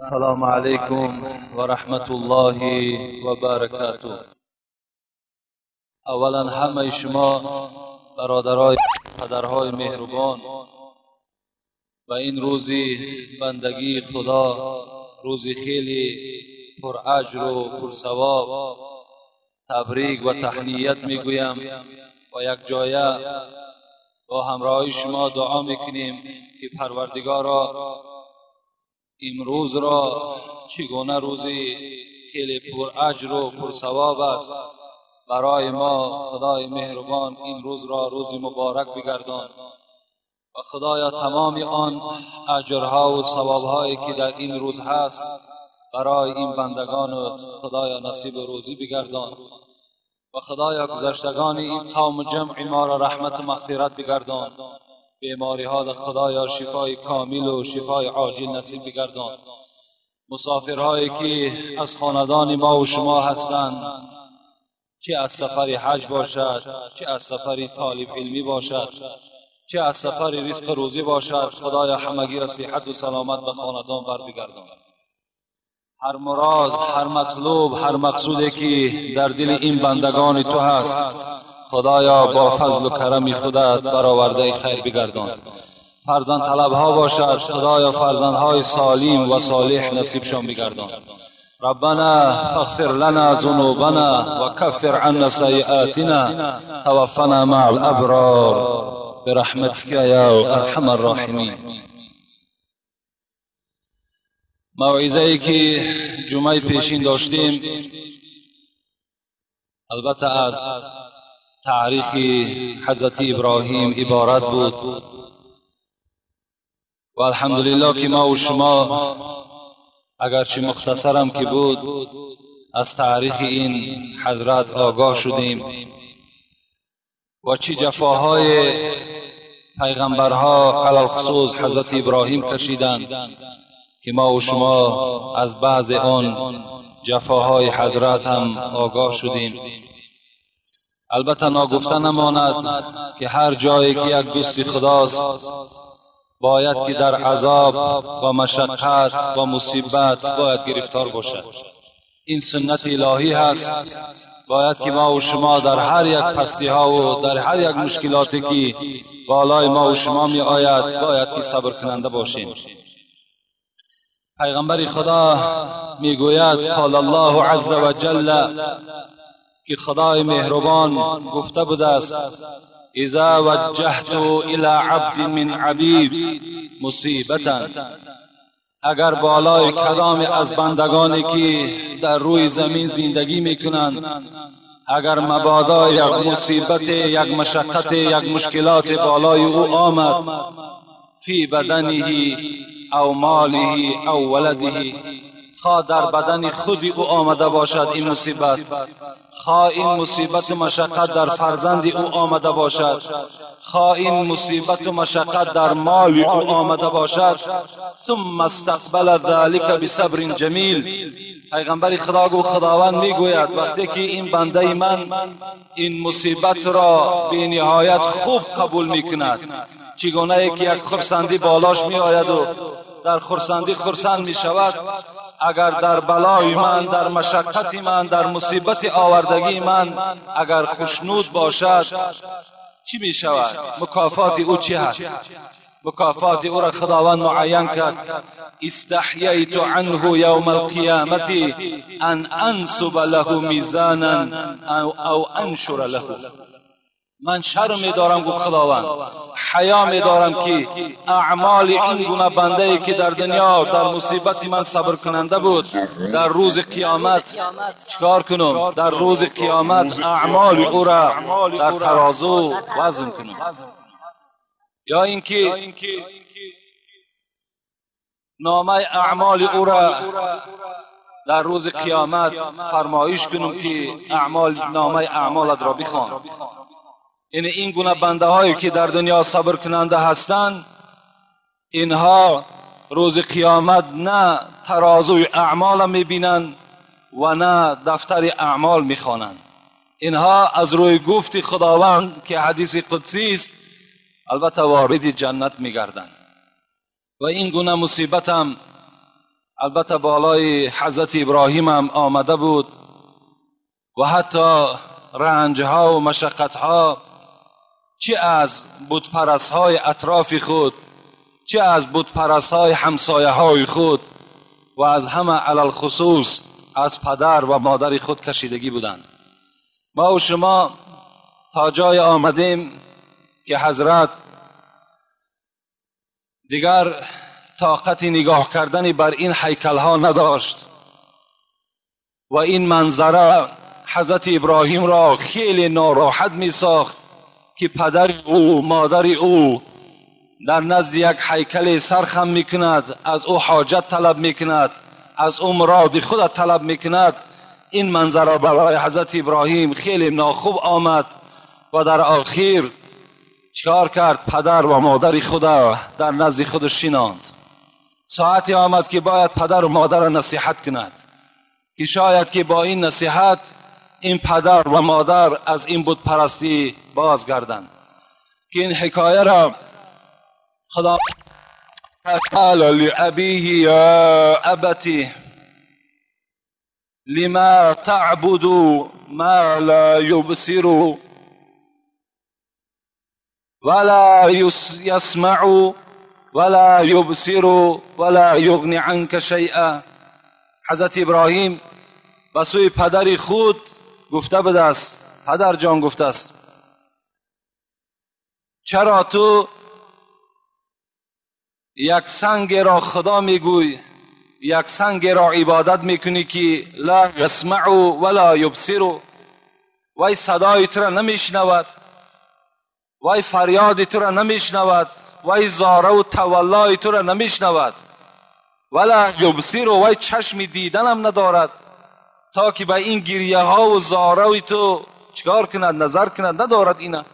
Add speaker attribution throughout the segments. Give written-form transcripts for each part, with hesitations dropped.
Speaker 1: السلام علیکم و رحمت الله و برکاته. اولا همه شما برادرای پدرهای مهربان و این روزی بندگی خدا، روزی خیلی پر اجر و پر ثواب، تبریک و تهنیت میگویم و یک جایه با همراهی شما دعا میکنیم که پروردگارا امروز را چگونه روزی خیلی پر اجر و پر ثواب است برای ما. خدای مهربان این روز را روز مبارک بگردان و خدایا تمام آن اجرها و ثوابهایی که در این روز هست برای این بندگان خدایا نصیب روزی بگردان و خدایا گذشتگان این قوم جمع ما را رحمت و مغفرت بگردان. بیماری ها در خدایا شفای کامل و شفای عاجل نصیب بگردان. مسافرهایی که از خاندان ما و شما هستند، چه از سفر حج باشد، چه از سفر طالب علمی باشد، چه از سفر رزق روزی باشد، خدایا همگی را صحت و سلامت به خاندان بر بگردان. هر مراد، هر مطلوب، هر مقصودی که در دل این بندگان تو هست خدایا با فضل و کرم خودت برآورده خیر بگردان. فرزند طلب ها باشد خدایا فرزندهای سالم و صالح نصیبشان بگردان. ربنا فاغفر لنا ذنوبنا وكفر عنا سيئاتنا توفنا مع الابرار برحمتك یا ارحم الراحمین. موعظه ای که جمعه پیشین داشتیم البته از تاریخ حضرت ابراهیم عبارت بود و الحمدلله که ما و شما اگرچه مختصرم که بود از تاریخ این حضرت آگاه شدیم و چه جفاهای پیغمبرها علی الخصوص حضرت ابراهیم کشیدند که ما و شما از بعض آن جفاهای حضرت هم آگاه شدیم. البته ناگفته نماند که هر جایی که یک دوست خداست باید که در عذاب و مشقت و مصیبت باید گرفتار باشد. این سنت الهی هست. باید که ما و شما در هر یک پستی ها و در هر یک مشکلاتی که بالای ما و شما می آید باید که صبر کننده باشیم. پیغمبر خدا می گوید قال الله عز و جل که خدای مهربان گفته بوده است اذا وجهت الى عبد من عبید مصیبتا، اگر بالای کدام از بندگانی که در روی زمین زندگی میکنند اگر مبادا یک مصیبت، یک مشقت، یک مشکلات بالای او آمد فی بدنه او ماله او ولده، خواه در بدن خود او آمده باشد این مصیبت، خواه این مصیبت و مشقت در فرزند او آمده باشد، خواه این مصیبت و مشقت در مال او آمده باشد، ثم استقبل ذلك بصبر جمیل. پیغمبر خدا گو خداوند میگوید وقتی که این بنده من این مصیبت را به نهایت خوب قبول میکند، چگونه ای که یک خرسندی بالاش می آید و در خرسندی خرسند می شود، اگر در بلای من، در مشقت من، در مصیبت آوردگی من اگر خوشنود باشد چی می شود؟ مکافات او چی هست؟ مکافات او را خداوند معین کرد استحییت عنه یوم القیامت ان انصب له میزانا او انشر له. من شرم دارم گفت خداوند، حیا می دارم که اعمال این گونه بنده ای که در دنیا در مصیبت من صبر کننده بود در روز قیامت چکار کنم؟ در روز قیامت اعمال او را در ترازو وزن کنم، یا اینکه نامه اعمال او را در روز قیامت فرمایش کنم که نامه اعمالت را بخوان. یعنی این گونه بنده هایی که در دنیا صبر کننده هستند اینها روز قیامت نه ترازوی اعمال میبینند و نه دفتر اعمال میخوانند. اینها از روی گفت خداوند که حدیث قدسی است البته وارد جنت میگردند. و این گونه مصیبت هم البته بالای حضرت ابراهیم هم آمده بود و حتی رنجها و مشقتها، چه از بتپرست‌های اطراف خود، چه از بتپرست‌های همسایه‌های خود و از همه علل خصوص از پدر و مادر خود کشیدگی بودند. ما و شما تا جای آمدیم که حضرت دیگر طاقت نگاه کردن بر این هیکل ها نداشت و این منظره حضرت ابراهیم را خیلی ناراحت می ساخت که پدر او مادر او در نزد یک هیکل سرخم می کند، از او حاجت طلب می کند، از او مراد خود طلب می کند. این منظره برای حضرت ابراهیم خیلی ناخوب آمد و در آخر چیکار کرد؟ پدر و مادر خود در نزد خود شیناند. ساعتی آمد که باید پدر و مادر را نصیحت کند که شاید که با این نصیحت این پدر و مادر از این بت پرستی بازگردند. که این حکایه را خدا قال لأبيه يا أبت لما تعبد ما لا يبصر ولا يسمع ولا يبصر ولا يغني عنك شيئا. حضرت ابراهیم به سوی پدر خود گفته بود است: پدر جان، گفته است چرا تو یک سنگ را خدا میگوی، یک سنگ را عبادت میکنی که لا يسمع ولا يبصر، وای صدای تو را نمیشنود، وای فریاد تو را نمیشنود، وای زاره و تولای تو را نمیشنود، ولا یبصر، وای چشم دیدن هم ندارد تا که به این گریه ها و زاره تو چکار کند، نظر کند، ندارد اینا.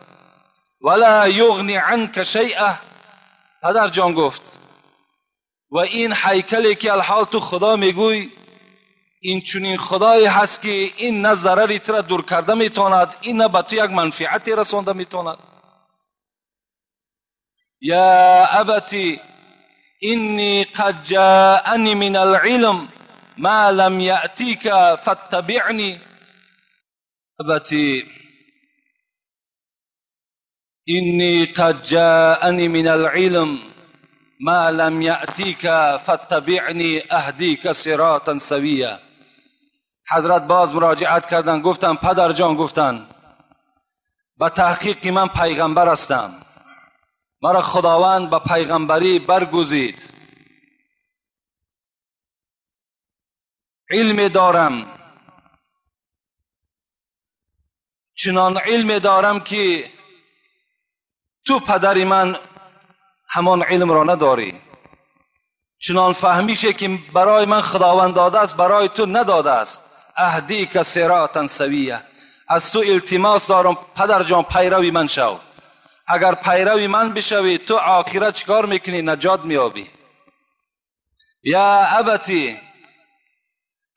Speaker 1: ولا یغنی عنک شیئا. پدر جان گفت و این هیکلی که الحال تو خدا میگوی، این چنین خدایی هست که این نه ضرری تو را دور کرده میتواند، این نه به تو یک منفعتی رسانده میتواند. یا ابتی اینی قد جاءنی من العلم ما لم یأتیک فاتبعنی. ابتی اینی قد جاءنی من العلم ما لم یأتیک فاتبعنی اهدیک صراطا سویا. حضرت باز مراجعت کردن، گفتن پدر جان، گفتن به تحقیق من پیغمبر هستم، مرا خداوند به پیغمبری برگزید، علم دارم، چنان علم دارم که تو پدر من همان علم را نداری، چنان فهمیشه که برای من خداوند داده است برای تو نداده است. اهدیک صراطا سویا. از تو التماس دارم پدر جان پیروی من شو، اگر پیروی من بشوی تو آخرت چیکار میکنی؟ نجات میابی. یا ابتی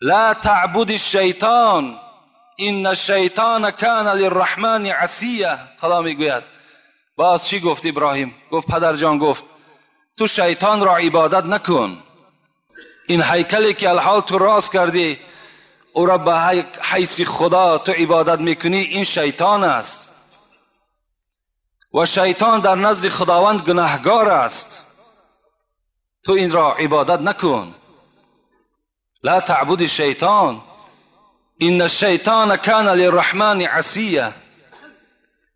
Speaker 1: لا تعبد الشیطان ان الشیطان کان للرحمن عصیا. خدا میگوید. باز چی گفت ابراهیم؟ گفت پدر جان، گفت تو شیطان را عبادت نکن. این هیکلی که الحال تو راست کردی او را به حیث خدا تو عبادت میکنی، این شیطان است و شیطان در نزد خداوند گناهگار است، تو این را عبادت نکن. لا تعبد الشیطان ان الشیطان کان للرحمن عصیا.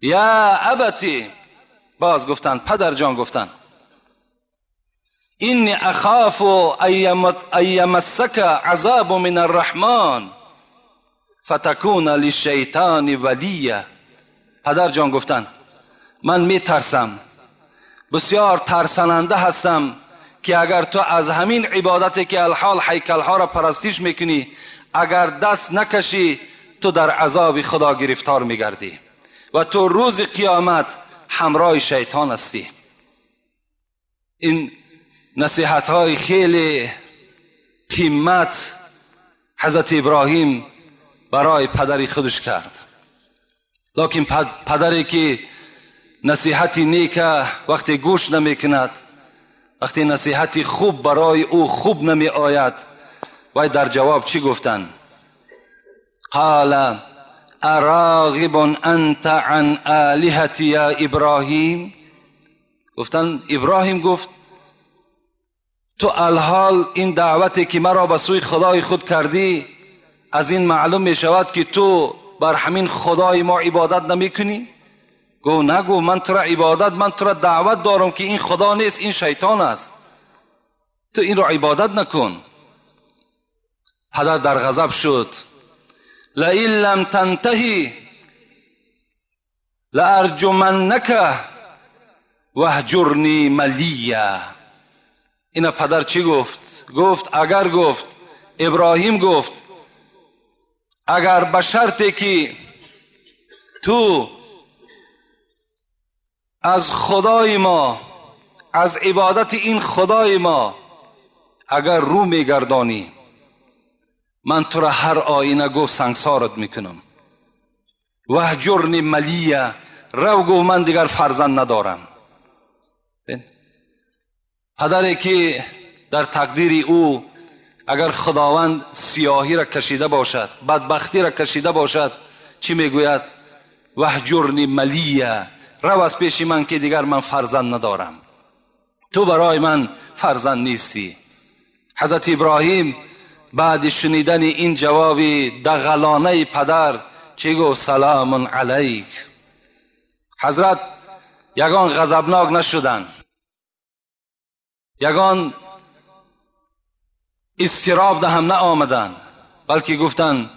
Speaker 1: یا ابتی، باز گفتن پدر جان، گفتن اینی اخاف ان یمسک عذاب من الرحمن فتکون للشیطان ولیا. پدر جان گفتن من می ترسم، بسیار ترسننده هستم که اگر تو از همین عبادتی که الحال هیکل ها را پرستش میکنی اگر دست نکشی، تو در عذاب خدا گرفتار میگردی و تو روز قیامت همراه شیطان هستی. این نصیحت های خیلی قیمت حضرت ابراهیم برای پدری خودش کرد. لیکن پدری که نصیحتی نیک وقتی گوش نمی کند، وقتی نصیحتی خوب برای او خوب نمی آید، وای در جواب چی گفتن؟ قال اراغب انت عن آلهتی یا ابراهیم. گفتن ابراهیم گفت تو الحال این دعوتی که مرا به سوی خدای خود کردی، از این معلوم می شود که تو بر همین خدای ما عبادت نمی کنی؟ گو نگو، من تو را عبادت، من تو را دعوت دارم که این خدا نیست، این شیطان است، تو این را عبادت نکن. پدر در غضب شد. لئن لم تنتهی لارجمنک واهجرنی ملیا. اینا پدر چی گفت؟ گفت ابراهیم گفت اگر به شرطی که تو از خدای ما، از عبادت این خدای ما اگر رو میگردانی، من تو را هر آینه گفت سنگسارت میکنم. وهجرنی ملیه، رو گو من دیگر فرزند ندارم. پدری که در تقدیر او اگر خداوند سیاهی را کشیده باشد، بدبختی را کشیده باشد، چی میگوید؟ وهجرنی ملیه، رو از پیش من که دیگر من فرزند ندارم، تو برای من فرزند نیستی. حضرت ابراهیم بعد شنیدن این جواب دغلانه پدر چی گفت؟ سلام علیک. حضرت یگان غضبناک نشدن، یگان استراب ده هم نه آمدن، بلکه گفتن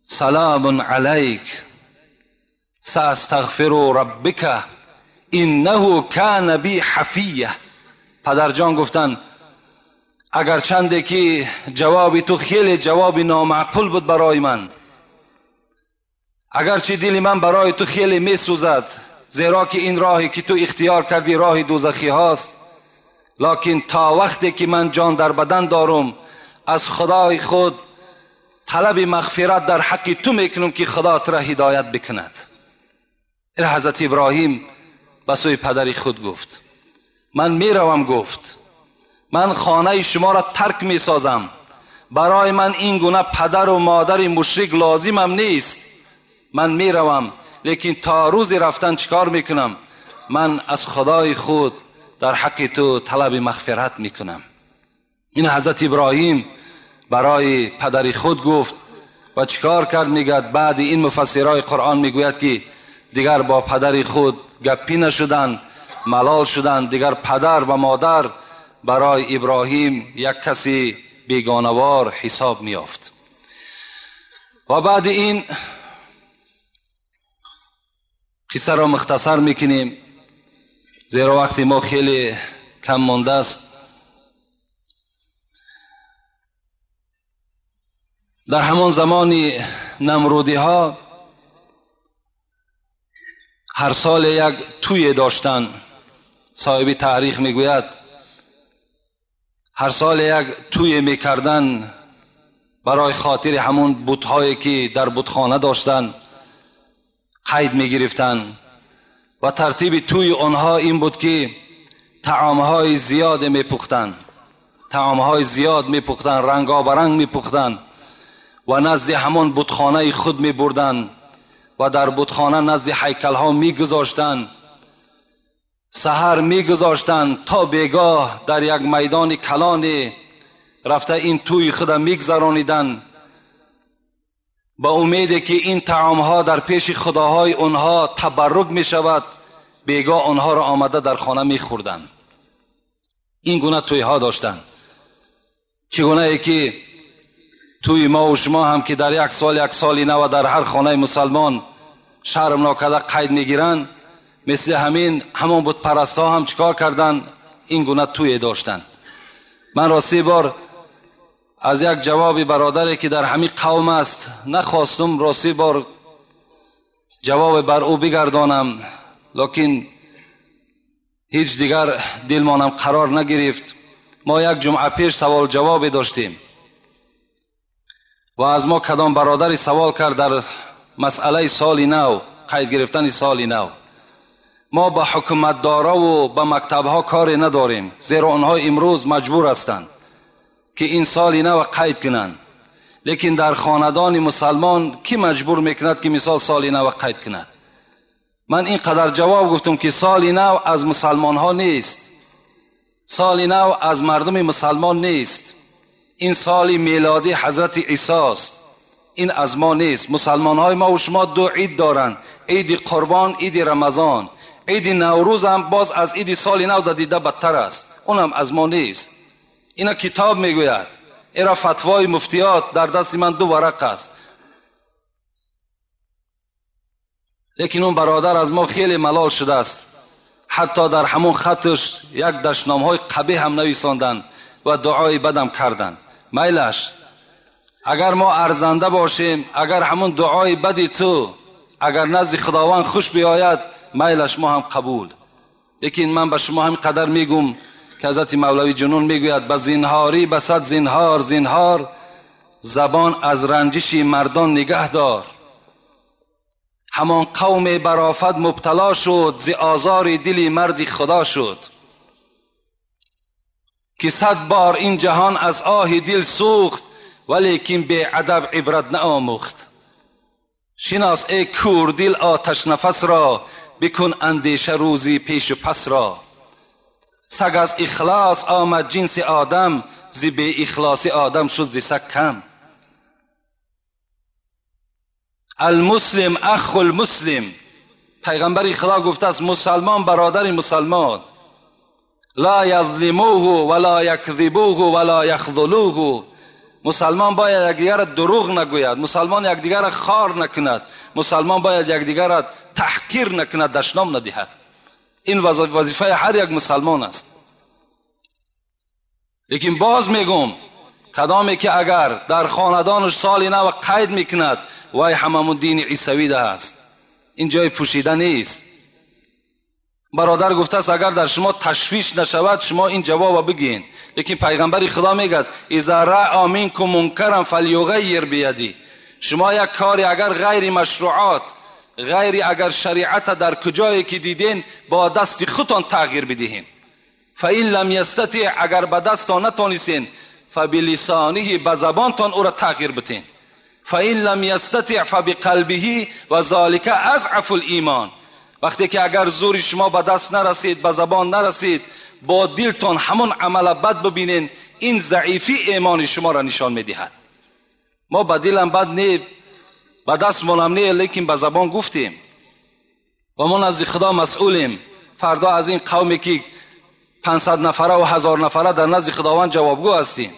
Speaker 1: سلام علیک ساستغفر ربک انه کان بی حفیه. پدر جان گفتن اگر چنده که جواب تو خیلی جواب نامعقول بود برای من، اگرچه دل من برای تو خیلی می سوزد، زیرا که این راهی که تو اختیار کردی راه دوزخی هاست، لکن تا وقتی که من جان در بدن دارم از خدای خود طلب مغفرت در حق تو میکنم که خدا تو را هدایت بکند. این حضرت ابراهیم به سوی پدری خود گفت من میروم، گفت من خانه شما را ترک میسازم، برای من این گونه پدر و مادر مشرک لازمم نیست، من میروم، لیکن تا روز رفتن چیکار میکنم؟ من از خدای خود در حق تو طلب مغفرت میکنم. این حضرت ابراهیم برای پدری خود گفت و چیکار کرد؟ میگد بعد این مفسرای قرآن میگوید که دیگر با پدری خود گپی نشدن، ملال شدن، دیگر پدر و مادر برای ابراهیم یک کسی بیگانوار حساب میافت. و بعد این قصه را مختصر میکنیم زیرا وقتی ما خیلی کم مانده است. در همان زمان نمرودی ها هر سال یک توی داشتن. صاحب تاریخ میگوید هر سال یک توی میکردن برای خاطر همون بت‌هایی که در بتخانه داشتن، قید میگرفتن و ترتیب توی آنها این بود که طعامهای زیاد میپختن، طعامهای زیاد میپختن، رنگابرنگ میپختن و نزد همون بتخانه خود میبردن و در بتخانه نزد هیکل ها میگذاشتن، سحر میگذاشتن تا بیگاه در یک میدان کلان رفته این توی خود میگذرانیدن با امیدی که این طعام ها در پیش خداهای اونها تبرک می شود، بیگاه آنها را آمده در خانه می خوردن. این گونه توی ها داشتن. چگونه ای که توی ما و شما هم که در یک سالی نه و در هر خانه مسلمان شرم ناکده قید می گیرن، مثل همون بود پرستا هم چکار کردن؟ این گونه توی داشتن. من راستی بار از یک جواب برادری که در همین قوم است نخواستم راستی بار جواب بر او بگردانم، لکن هیچ دیگر دلمانم قرار نگرفت. ما یک جمعه پیش سوال جواب داشتیم و از ما کدام برادری سوال کرد در مسئله سال نو، قید گرفتن سال نو. ما با حکومت دارا و با مکتب ها کاری نداریم، زیرا آنها امروز مجبور هستند که این سال نو قید کنن، لیکن در خاندان مسلمان کی مجبور میکند که مثال سال نو قید کند؟ من اینقدر جواب گفتم که سال نو از مسلمان ها نیست، سال نو از مردم مسلمان نیست، این سال میلادی حضرت عیسی است، این از ما نیست. مسلمان های ما و شما دو عید دارن، عید قربان، عید رمضان. عید نوروز هم باز از عید سال نو دیده بدتر است، اونم از ما نیست. اینا کتاب میگوید، اینا فتوای مفتیات در دست من 2 ورق است. لیکن اون برادر از ما خیلی ملال شده است، حتی در همون خطش یک دشنام های قبیح هم نویساندن و دعای بدم کردن. میلش، اگر ما ارزنده باشیم، اگر همون دعای بدی تو اگر نزد خداوند خوش بیاید، میلش ما هم قبول. لیکن من به شما همین قدر میگم که حضرت مولوی جنون میگوید به زینهاری به صد زینهار، زینهار زبان از رنجش مردان نگه دار. همان قوم برافت مبتلا شد، ز آزار دلی مرد خدا شد. که 100 بار این جهان از آه دل سوخت، ولیکن به ادب عبرت نآموخت. شناس ای کور دل آتش نفس را، بکن اندیشه روزی پیش و پس را. سگ از اخلاص آمد جنس آدم، ز بی اخلاصی آدم شد ز سگ کم. المسلم اخو المسلم، پیغمبر خدا گفته است مسلمان برادر مسلمان. لا یظلموه ولا یکذبوه ولا یخذلوه، مسلمان باید یکدیگر را دروغ نگوید، مسلمان یکدیگر را خار نکند، مسلمان باید یکدیگر را تحقیر نکند، دشنام ندهد. این وظیفه هر یک مسلمان است. لیکن باز میگم کدامی که اگر در خاندانش سال نو قید میکند، وای هممون دین عیسوی ده است، این جای پوشیده نیست. برادر گفته است اگر در شما تشویش نشود شما این جواب بگین. لیکن پیغمبر خدا میگه اذا رأى منکم منکرا فلیغیر بیدی، شما یک کاری اگر غیر مشروعات، غیر اگر شریعت در کجایی که دیدین با دست خودتان تغییر بدهین. فإن لم یستطع، اگر به دستان نتونستین، فبلسانه، به زبانتان او را تغییر بدین. فإن لم یستطع فبقلبه و ذلک اضعف الایمان، وقتی که اگر زور شما به دست نرسید، به زبان نرسید، با دلتان همون عمل بد ببینین، این ضعیفی ایمان شما را نشان میدهد. ما به دلم بد نی، به دست مونم نی، لیکن به زبان گفتیم و ما نزد خدا مسئولیم. فردا از این قومی که 500 نفره و 1000 نفره در نزد خداوند جوابگو هستیم.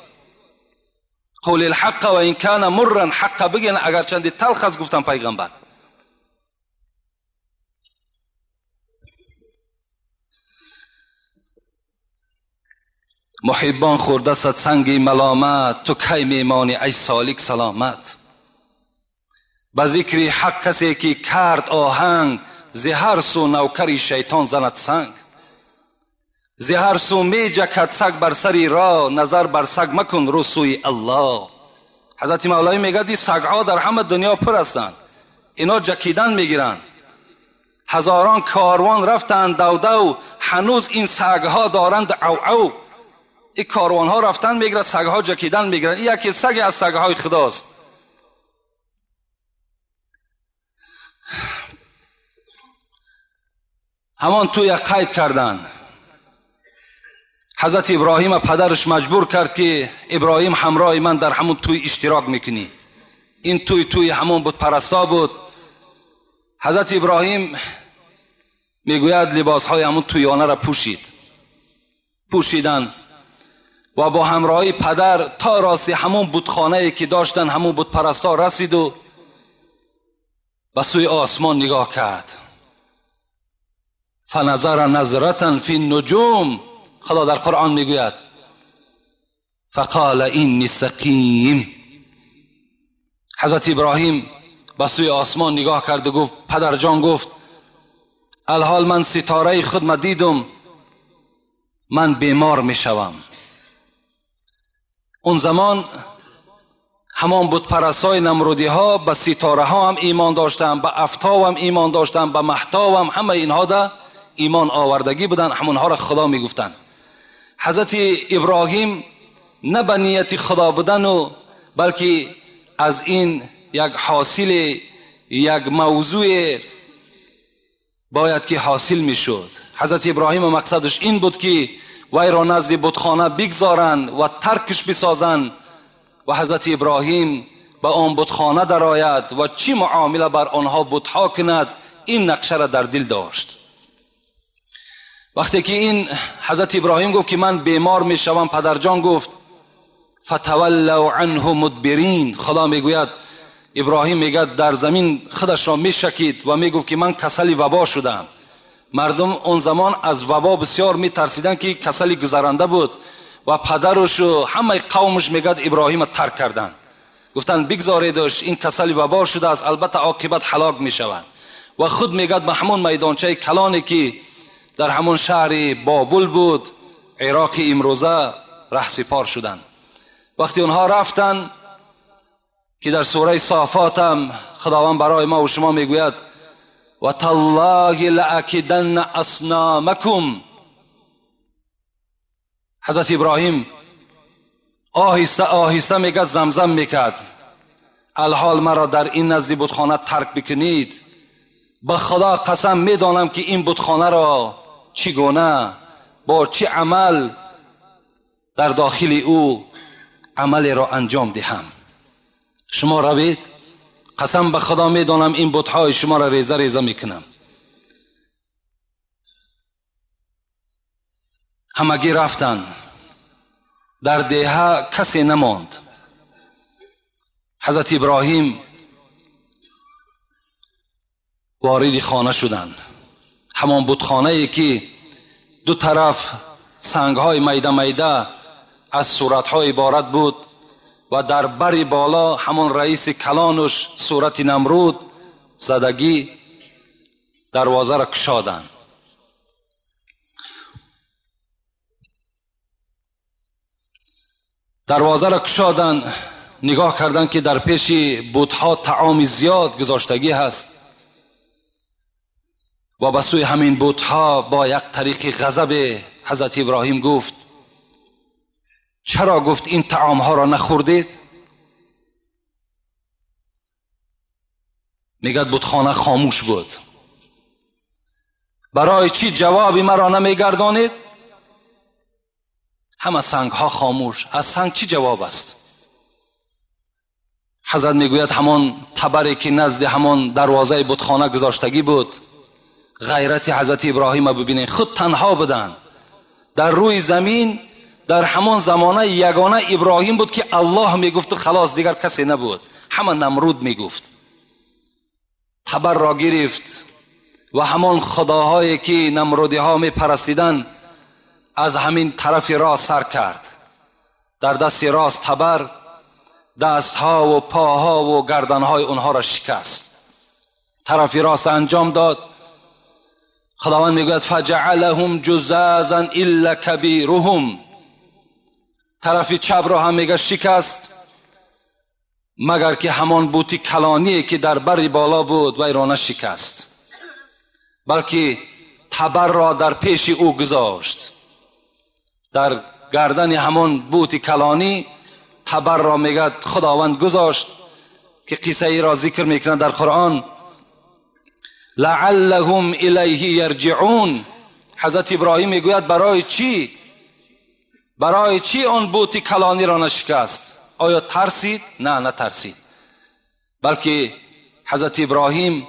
Speaker 1: قول الحق و این کان مرا، حق بگین اگر چندی تلخ است. گفتم پیغمبر محبان خورده ست سنگ ملامت، تو کی میمانی ای سالک سلامت. به ذکر حق کسی که کرد آهنگ، ز هر سو نوکری شیطان زند سنگ. ز هر سو می جکد سگ بر سری را، نظر بر سگ مکن رو سوی الله. حضرت مولوی میگه دی سگ ها در همه دنیا پر هستند، اینا جکیدن میگیرن. هزاران کاروان رفتند دو دو، هنوز این سگ ها دارند او او. این کاروان ها رفتن میگیرن، سگ ها جکیدن میگیرن. این یکی سگ از سگ های خداست. همان توی قید کردن. حضرت ابراهیم پدرش مجبور کرد که ابراهیم همراه من در همون توی اشتراک میکنی. این توی همون بود پرستا بود. حضرت ابراهیم میگوید لباس های همون تویانه را پوشیدن و با همراهی پدر تا راستی همون بتخانه‌ای که داشتن، همون بت پرستا رسید و به سوی آسمان نگاه کرد. فنظر نظرة فی النجوم، خدا در قرآن میگوید فقال اینی سقیم. حضرت ابراهیم به سوی آسمان نگاه کرد و گفت پدر جان، گفت الحال من ستاره خود دیدم، من بیمار میشوم. اون زمان همان بت پرستای نمرودی ها به ستاره ها هم ایمان داشتن، به افتا هم ایمان داشتن، به مهتا هم، همه اینها ده ایمان آوردگی بودن، همونها را خدا میگفتن. حضرت ابراهیم نه به نیت خدا بودن و بلکه از این یک حاصل یک موضوع باید که حاصل می شد. حضرت ابراهیم مقصدش این بود که وی را نزد بتخانه بگذارند و ترکش بسازند و حضرت ابراهیم به آن بتخانه درآید و چی معامله بر آنها بتها کند. این نقشه را در دل داشت. وقتی که این حضرت ابراهیم گفت که من بیمار می شوم، پدرجان گفت فتولوا عنه مدبرین. خدا میگوید ابراهیم میگه در زمین خودش را میشکید و میگفت که من کسل وبا شدم. مردم اون زمان از وبا بسیار میترسیدن که کسل گذرنده بود و پدرش و همه قومش میگه ابراهیم ترک کردن، گفتن بگذاریدش، این کسل وبا شده است، البته عاقبت هلاک میشوند. و خود میگه به همون میدانچه کلانی که در همون شهر بابل بود، عراق امروزه، رهسپار شدند. وقتی اونها رفتن که در سوره صافات هم خداوند برای ما و شما میگوید و تالله لاکیدن اصنامکم. حضرت ابراهیم آهسته آهسته میگه زمزم میکرد الحال مرا در این نزد بتخانه ترک بکنید، به خدا قسم میدانم که این بتخانه را چگونه با چه عمل در داخل او عملی را انجام دهم. شما روید، قسم به خدا میدانم این بتهای شما را ریزه ریزه میکنم. همگی رفتن، در دیه کسی نماند. حضرت ابراهیم وارد خانه شدند. همان بتخانه ای که دو طرف سنگ های میده میده از صورت های عبارت بود و در بر بالا همون رئیس کلانش صورت نمرود زدگی، دروازه را کشادند. دروازه را کشادند، نگاه کردند که در پیش بتها طعام زیاد گذاشتگی هست و به سوی همین بتها با یک طریق غضب حضرت ابراهیم گفت چرا گفت این طعام ها را نخوردید؟ میگد بتخانه خاموش بود. برای چی جوابی مرا نمیگردانید؟ همه سنگ ها خاموش. از سنگ چی جواب است؟ حضرت میگوید همان تبری که نزد همان دروازه بتخانه گذاشتگی بود، غیرت حضرت ابراهیم ببینید، خود تنها بودن در روی زمین. در همان زمانه یگانه ابراهیم بود که الله میگفت و خلاص، دیگر کسی نبود. همه نمرود میگفت. تبر را گرفت و همان خداهایی که نمرودی ها میپرستیدن از همین طرف راست سر کرد. در دست راست تبر دست ها و پاها و گردن های اونها را شکست. طرف راست انجام داد. خداوند میگوید فجعلهم جزازا الا کبیرهم. طرف چپ را هم میگه شکست مگر که همان بوتی کلانی که در بر بالا بود و ایرانه شکست، بلکه تبر را در پیش او گذاشت. در گردن همان بوتی کلانی تبر را میگه خداوند گذاشت که قصه ای را ذکر میکنه در قرآن لعلهم الیه یرجعون. حضرت ابراهیم میگوید برای چی آن بوتی کلانی را نشکست؟ آیا ترسید؟ نه نترسید، بلکه حضرت ابراهیم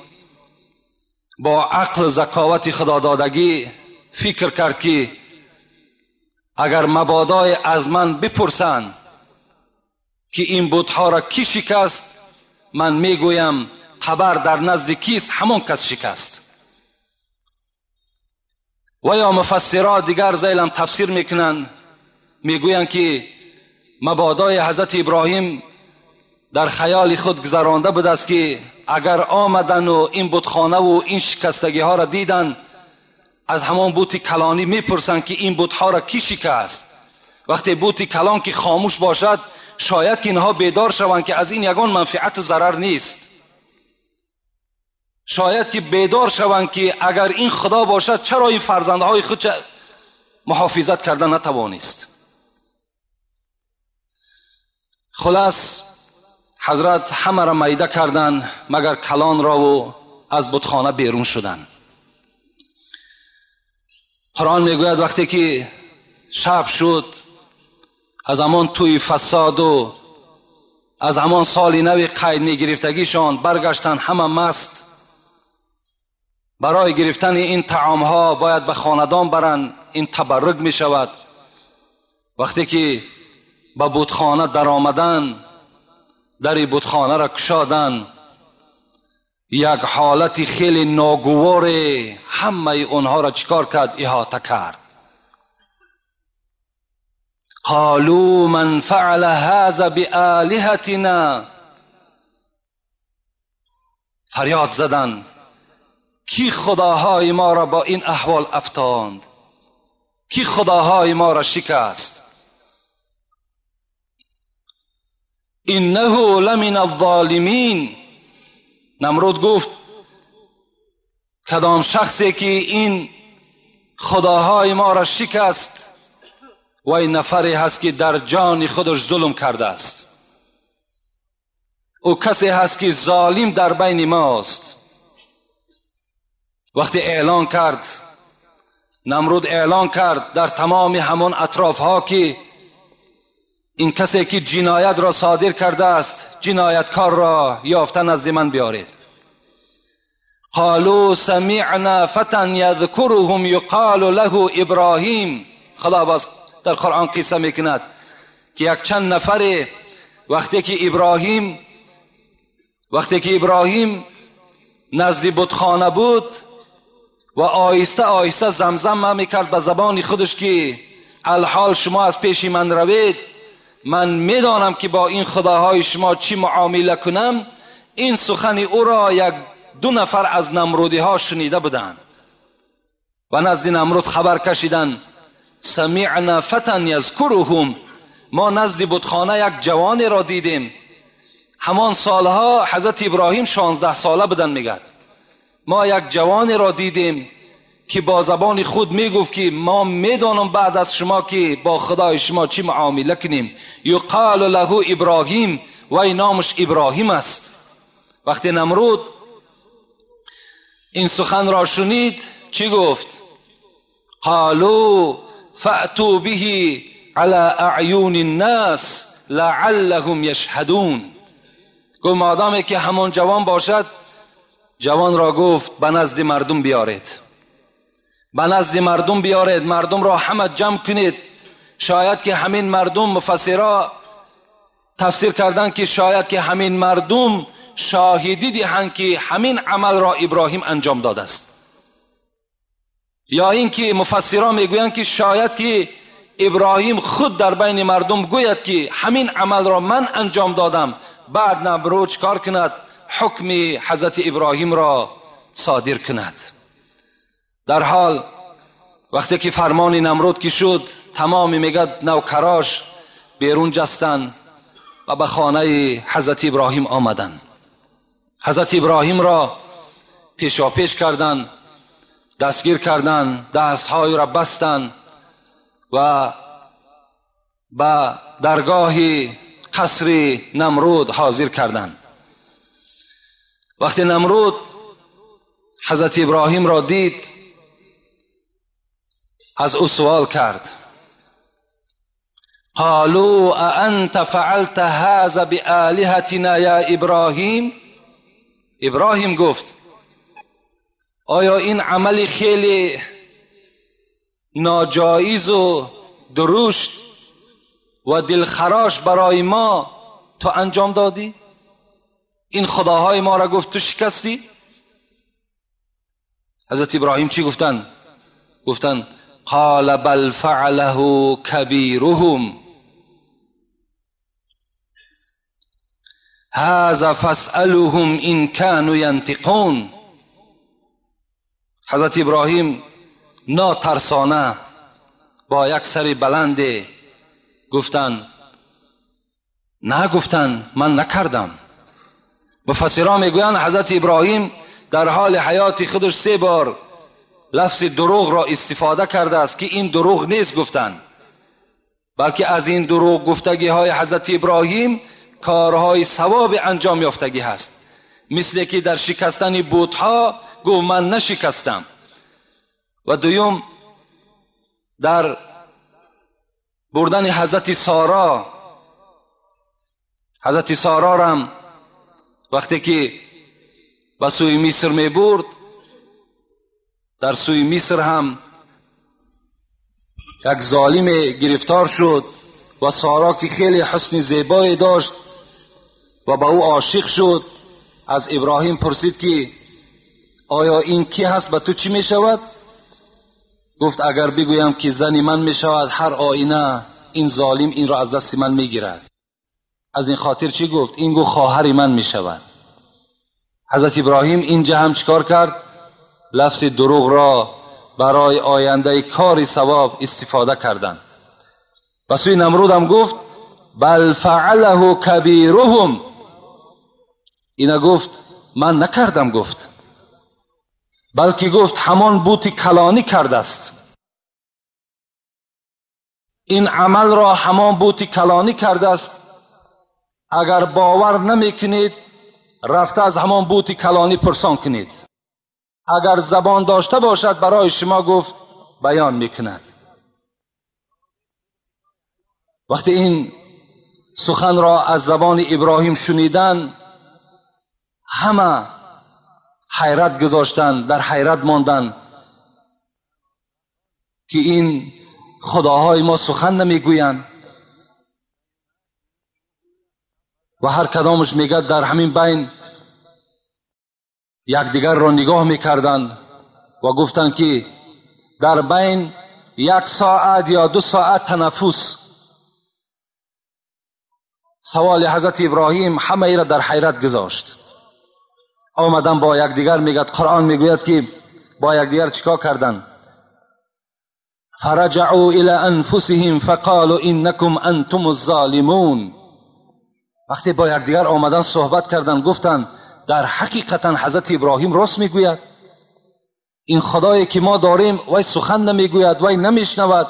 Speaker 1: با عقل ذکاوت خدا دادگی فکر کرد که اگر مبادای از من بپرسند که این بتها را کی شکست، من میگویم تبر در نزد کیست؟ همون کس شکست. و یا مفسرات دیگر زیلم تفسیر میکنن، میگویند که مبادای حضرت ابراهیم در خیال خود گذرانده بود است که اگر آمدن و این بتخانه و این شکستگی ها را دیدن، از همان بوت کلانی میپرسن که این بتها را کی شکست. وقتی بوت کلان که خاموش باشد شاید که اینها بیدار شوند که از این یگان منفعت ضرر نیست. شاید که بیدار شوند که اگر این خدا باشد چرا این فرزندهای خود محافظت کردن نتوانست. خلاص حضرت همه را میده کردن مگر کلان را و از بتخانه بیرون شدن. قرآن میگوید وقتی که شب شد، از همان توی فساد و از همان سال نو قید نگرفتگیشان برگشتن همه مست. برای گرفتن این طعام ها باید به خاندان برن، این تبرک می شود. وقتی که به بتخانه در آمدن، در بتخانه را کشادن، یک حالت خیلی ناگوار همه اونها را چیکار کرد؟ احاطه کرد. قالوا من فعل هذا بآلهتنا، فریاد زدن کی خداهای ما را با این احوال افتاند، کی خداهای ما را شکست. انه لمن الظالمین. نمرود گفت کدام شخصی که این خداهای ما را شکست و این نفری هست که در جان خودش ظلم کرده است. او کسی هست که ظالم در بین ماست. وقتی اعلان کرد، نمرود اعلان کرد در تمام همون اطراف ها که این کسی که جنایت را صادر کرده است، جنایتکار را یافته نزد من بیارید. قالوا سمعنا فتى یذکرهم یقال له ابراهیم. خدا باز در قرآن قصه میکند که یک چند نفر وقتی که ابراهیم نزد بتخانه بود و آهسته آهسته زمزم میکرد به زبان خودش که الحال شما از پیش من روید، من میدانم که با این خداهای شما چی معامله کنم. این سخن او را یک دو نفر از نمرودی ها شنیده بودند و نزد نمرود خبر کشیدن سمعنا فتى یذکرهم، ما نزد بتخانه یک جوان را دیدیم. همان سالها حضرت ابراهیم 16 ساله بودن. میگد ما یک جوان را دیدیم که با زبان خود میگفت که ما میدانم بعد از شما که با خدای شما چی معامله کنیم. یقال له ابراهیم، و این نامش ابراهیم است. وقتی نمرود این سخن را شنید چی گفت؟ قالوا فأتوا به على اعیون الناس لعلهم یشهدون. گفت مادامی که همان جوان باشد، جوان را گفت به نزد مردم بیارید، به نزد مردم بیارید، مردم را همه جمع کنید. شاید که همین مردم، مفسرها تفسیر کردن که شاید که همین مردم شاهدی دهند که همین عمل را ابراهیم انجام داده است، یا اینکه مفسرها میگویند که شاید که ابراهیم خود در بین مردم گوید که همین عمل را من انجام دادم، بعد نمرود چیکار کند؟ حکم حضرت ابراهیم را صادر کند. در حال وقتی که فرمان نمرود که شد، تمام میگد نوکراش بیرون جستند و به خانه حضرت ابراهیم آمدند. حضرت ابراهیم را پیشاپیش کردند، دستگیر کردند، دستهای را بستند و به درگاه قصر نمرود حاضر کردند. وقتی نمرود حضرت ابراهیم را دید، از او سوال کرد قالوا اانت فعلت هذا بآلهتنا یا ابراهیم. ابراهیم گفت آیا این عمل خیلی ناجایز و درشت و دلخراش برای ما تو انجام دادی؟ این خداهای ما را گفت تو شکستی؟ حضرت ابراهیم چی گفتن؟ گفتن قال بل فعله کبیرهم هذا فاسألهم ان كانوا ينطقون. حضرت ابراهیم ناترسانه با یک سر بلند گفتن نه، گفتن من نکردم. مفسران میگویند حضرت ابراهیم در حال حیات خودش 3 بار لفظ دروغ را استفاده کرده است که این دروغ نیست. گفتن بلکه از این دروغ گفتگی های حضرت ابراهیم کارهای ثواب انجام یافتگی هست. مثل که در شکستن بت‌ها گفت من نشکستم. و دوم در بردن حضرت سارا رم وقتی که به سوی مصر می برد، در سوی مصر هم یک ظالم گرفتار شد و سارا که خیلی حسن زیبایی داشت و به او عاشق شد، از ابراهیم پرسید که آیا این کی هست، به تو چی می شود؟ گفت اگر بگویم که زنی من می شود، هر آینه این ظالم این را از دست من می گیرد. از این خاطر چی گفت؟ این گفت خواهر من می شود. حضرت ابراهیم اینجا هم چیکار کرد؟ لفظ دروغ را برای آینده کار ثواب استفاده کردن. و سوی نمرود هم گفت بل فعله کبیرهم، اینا گفت من نکردم، گفت بلکه گفت همان بوت کلانی کرده است. این عمل را همان بوت کلانی کرده است. اگر باور نمیکنید رفته از همان بوت کلانی پرسان کنید. اگر زبان داشته باشد برای شما گفت بیان میکند. وقتی این سخن را از زبان ابراهیم شنیدن، همه حیرت گذاشتن، در حیرت ماندن که این خداهای ما سخن نمیگویند. و هر کدامش میگه در همین بین یکدیگر را نگاه میکردند و گفتند که در بین 1 ساعت یا 2 ساعت تنفس. سوال حضرت ابراهیم همه ای را در حیرت گذاشت. آمدن با یکدیگر میگه، قرآن میگوید که با یکدیگر چیکار کردند؟ فرجعوا الى انفسهم فقالوا انکم انتم الظالمون. وقتی با یکدیگر آمدن صحبت کردن گفتند در حقیقتا حضرت ابراهیم راست میگوید. این خدایی که ما داریم وای سخن نمیگوید، وای نمیشنود.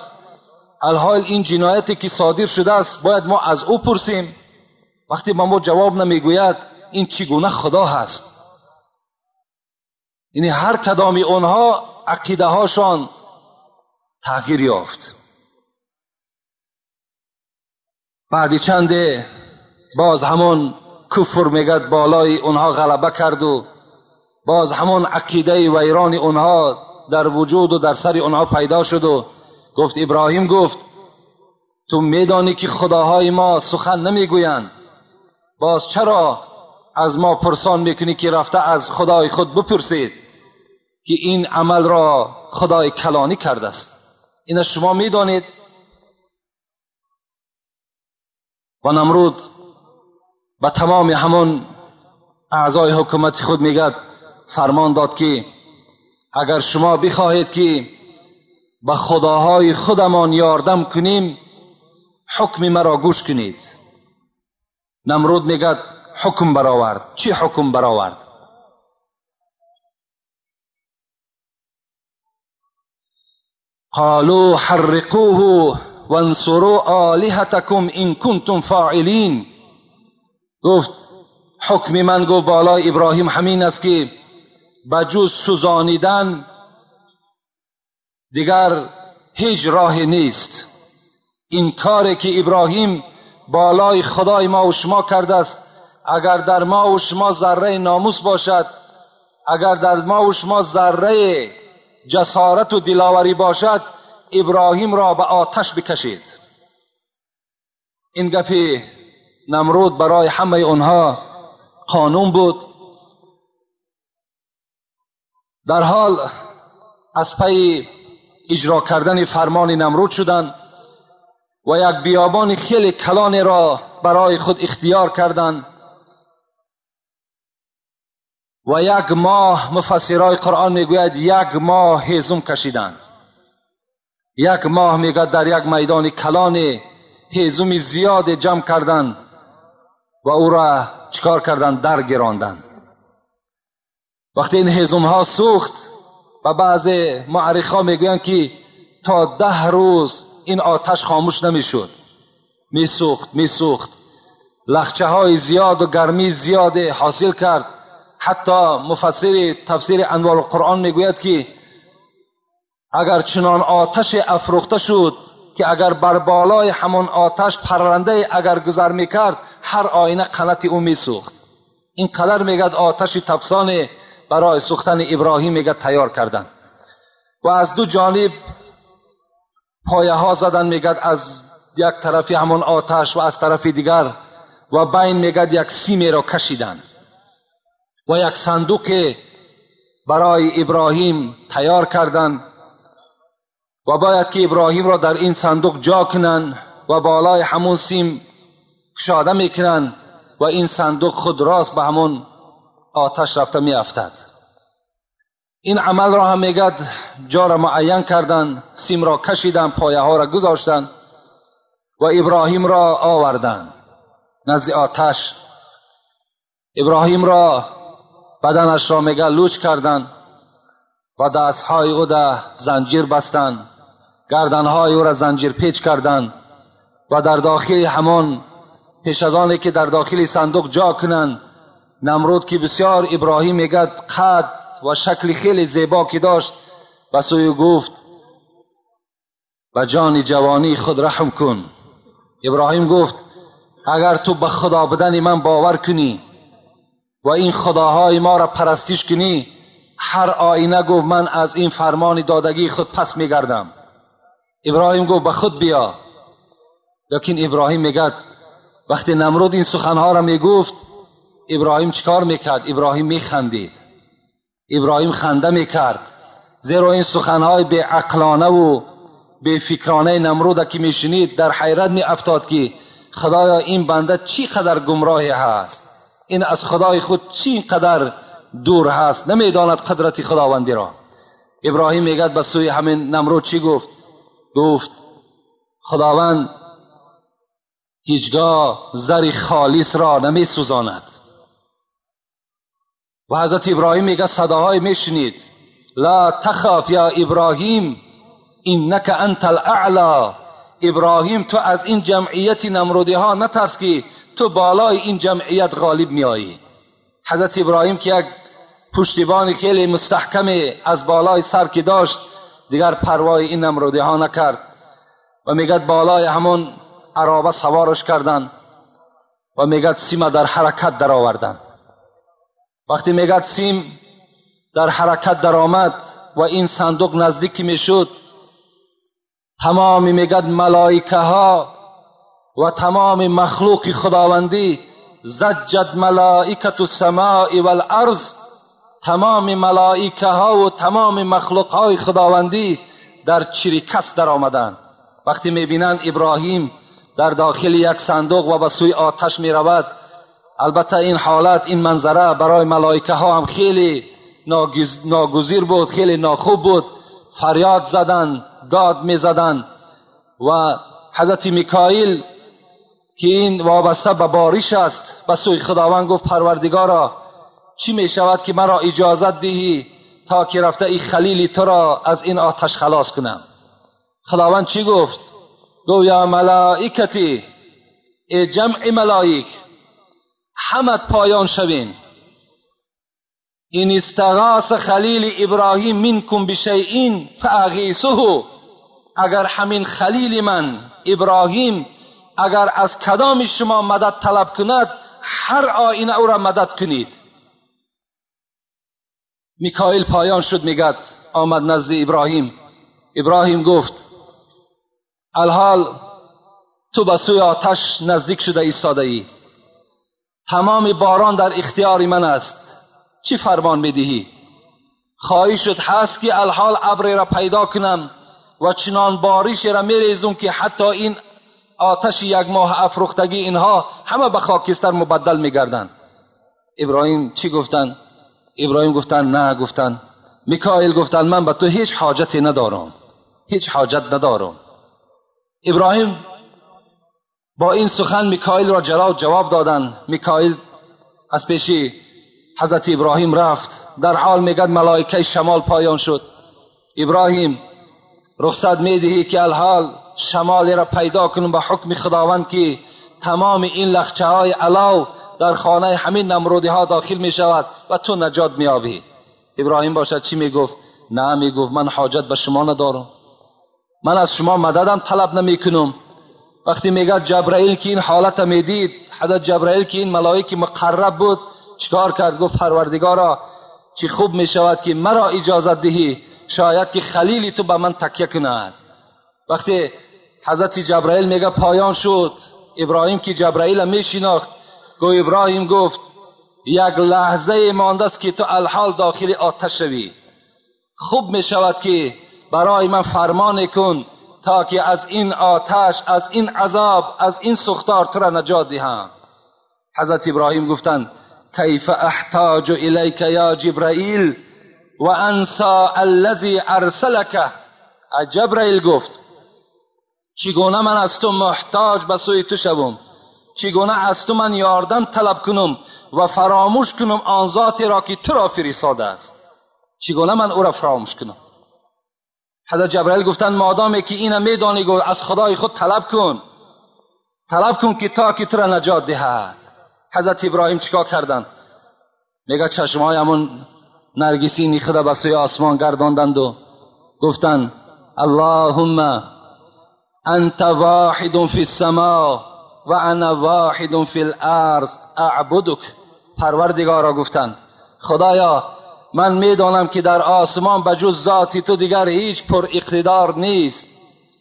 Speaker 1: الحال این جنایتی که صادر شده است باید ما از او پرسیم. وقتی ما جواب نمیگوید این چگونه خدا هست؟ یعنی هر کدام اونها عقیده هاشان تغییر یافت. بعد چنده باز همون کفر میگد بالای اونها غلبه کرد و باز همون عقیده ویران اونها در وجود و در سر اونها پیدا شد و گفت ابراهیم گفت تو میدانی که خداهای ما سخن نمیگویند، باز چرا از ما پرسان میکنی که رفته از خدای خود بپرسید که این عمل را خدای کلانی کرده است؟ این شما میدانید. و نمرود به تمام همون اعضای حکومت خود میگد فرمان داد که اگر شما بخواهید که به خداهای خودمان یاردم کنیم حکم مرا گوش کنید. نمرود میگد حکم برآورد. چی حکم برآورد؟ قالوا حرقوه وانصروا آلهتكم ان کنتم فاعلین. گفت حکم من گفت بالای ابراهیم همین است که بجز سوزانیدن دیگر هیچ راه نیست. این کاری که ابراهیم بالای خدای ما و شما کرده است، اگر در ما و شما ذره ناموس باشد، اگر در ما و شما ذره جسارت و دلاوری باشد، ابراهیم را به آتش بکشید. این گپی نمرود برای همه اونها قانون بود. در حال از پی اجرا کردن فرمان نمرود شدند و یک بیابان خیلی کلان را برای خود اختیار کردند و 1 ماه مفسرای قرآن میگوید 1 ماه هیزم کشیدند. 1 ماه میگه در یک میدان کلان هیزم زیاد جمع کردند و او را چکار کردند؟ در گراندند. وقتی این هیزم ها سوخت و بعضی مورخا میگویند که تا 10 روز این آتش خاموش نمیشد. میسوخت لخچه های زیاد و گرمی زیاد حاصل کرد. حتی مفسر تفسیر انوار القرآن میگوید که اگر چنان آتش افروخته شد که اگر بر بالای همون آتش پرنده اگر گذر میکرد هر آینه قنات او میسوخت. این قدر میگد آتش تفسان برای سوختن ابراهیم میگد تیار کردن و از دو جانب پایه ها زدن میگد، از یک طرفی همون آتش و از طرف دیگر و بین میگد یک سیمی را کشیدن و یک صندوق برای ابراهیم تیار کردند و باید که ابراهیم را در این صندوق جا کنن و بالای همون سیم کشاده میکنن و این صندوق خود راست به همون آتش رفته میافتد. این عمل را هم میگد جا را معین کردن، سیم را کشیدن، پایه ها را گذاشتن و ابراهیم را آوردن نزد آتش. ابراهیم را بدنش را میگه لوچ کردن و دستهای او را زنجیر بستن، گردنهای او را زنجیر پیچ کردن و در داخل همان پیش از آنی که در داخل صندوق جا کنن، نمرود که بسیار ابراهیم میگه قد و شکل خیلی زیبا که داشت و سوی گفت به جان جوانی خود رحم کن. ابراهیم گفت اگر تو به خدا بدن من باور کنی و این خداهای ما را پرستش کنی، هر آینه گفت من از این فرمان دادگی خود پس میگردم. ابراهیم گفت به خود بیا. لیکن ابراهیم میگه وقتی نمرود این سخنها را میگفت ابراهیم چیکار میکرد؟ ابراهیم میخندید. ابراهیم خنده میکرد، زیرا این سخنهای بی عقلانه و بی فکرانه نمرود که میشنید در حیرت می افتاد که خدایا این بنده چی قدر گمراهی هست، این از خدای خود چی قدر دور هست، نمیداند قدرت خداوندی را. ابراهیم میگه به سوی همین نمرود چی گفت؟ گفت خداوند هیچگاه زر خالص را نمی سوزاند. و حضرت ابراهیم میگه صداهای میشنید لا تخاف یا ابراهیم انک انت الاعلی. ابراهیم تو از این جمعیت نمرودی ها نترس که تو بالای این جمعیت غالب میایی. حضرت ابراهیم که یک پشتیبان خیلی مستحکم از بالای سر که داشت دیگر پروای این نمرودی ها نکرد و میگد بالای همون عرابه سوارش کردن و میگد سیم در حرکت در آوردن. وقتی میگد سیم در حرکت در آمد و این صندوق نزدیک میشد، تمام میگد ملائکه ها و تمام مخلوق خداوندی زجت ملائکت السماء والارض، تمام ملائکه ها و تمام مخلوق های خداوندی در چریکس در آمدن. وقتی میبینن ابراهیم در داخل یک صندوق و به سوی آتش میرود، البته این حالت، این منظره برای ملائکه ها هم خیلی ناگزیر بود، خیلی ناخوب بود. فریاد زدن، داد میزدن و حضرت میکائیل که این وابسته به بارش است به سوی خداوند گفت پروردگارا چی می شود که مرا اجازت دهی تا که رفته این خلیل تو را از این آتش خلاص کنم؟ خداوند چی گفت؟ گفت یا ملائکتی، ای جمع ملائک همت پایان شوین، این استغاث خلیل ابراهیم منکم بشیء فاغیثه. اگر همین خلیل من ابراهیم اگر از کدام شما مدد طلب کند، هر آینه او را مدد کنید. میکائیل پایان شد، میگد آمد نزد ابراهیم. ابراهیم گفت الحال تو به سوی آتش نزدیک شده ایستاده ای، تمام باران در اختیار من است، چی فرمان میدهی؟ خواهشت هست که الحال ابر را پیدا کنم و چنان بارش را میریزم که حتی این آتش یک ماه افروختگی اینها همه به خاکستر مبدل میگردن. ابراهیم چی گفتن؟ ابراهیم گفتن نه. گفتن میکائیل گفتن من به تو هیچ حاجتی ندارم، هیچ حاجت ندارم. ابراهیم با این سخن میکائیل را جواب دادن. میکائیل از پیش حضرت ابراهیم رفت، در حال میگد ملائکه شمال پایان شد. ابراهیم رخصت میدهی که الحال شمالی را پیدا کنم به حکم خداوند که تمام این لخچه های علاو در خانه همین نمرودی ها داخل می شود و تو نجات می یابی. ابراهیم باشد چی می گفت؟ نه، می گفت من حاجت به شما ندارم، من از شما مددم طلب نمی کنم. وقتی میگه جبرائیل که این حالت می دید، حضرت جبرائیل که این ملائک مقرب بود چیکار کرد؟ گفت پروردگارا چی خوب می شود که مرا اجازت دهی شاید که خلیلی تو به من تکیه کند. وقتی حضرت جبرائیل میگه پایان شد، ابراهیم که جبرائیل می شناخت گفت ابراهیم گفت یک لحظه مانده است که تو الحال داخل آتش شوی، خوب می شود که برای من فرمان کن تا که از این آتش، از این عذاب، از این سوختار تو را نجات دهم. حضرت ابراهیم گفتند کیف احتاج الیک یا جبرائیل و انسا الذی ارسلک. جبرائیل گفت چگونه من از تو محتاج به سوی تو شوم، چگونه از تو من یاردم طلب کنم و فراموش کنم آن ذاتی را که تو را فرستاده است، چگونه من او را فراموش کنم؟ حضرت جبرائیل گفتند مادامی که اینه میدانی گفت از خدای خود طلب کن که تا که تو را نجات دهد. حضرت ابراهیم چیکار کردند؟ میگه چشمای همون نرگسی نیخته به سوی آسمان گرداندند و گفتند اللهم انت واحد فی السماء و انا واحد فی الارض اعبدک. پروردگارا گفتند خدایا من میدانم که در آسمان بجز ذاتی تو دیگر هیچ پر اقتدار نیست،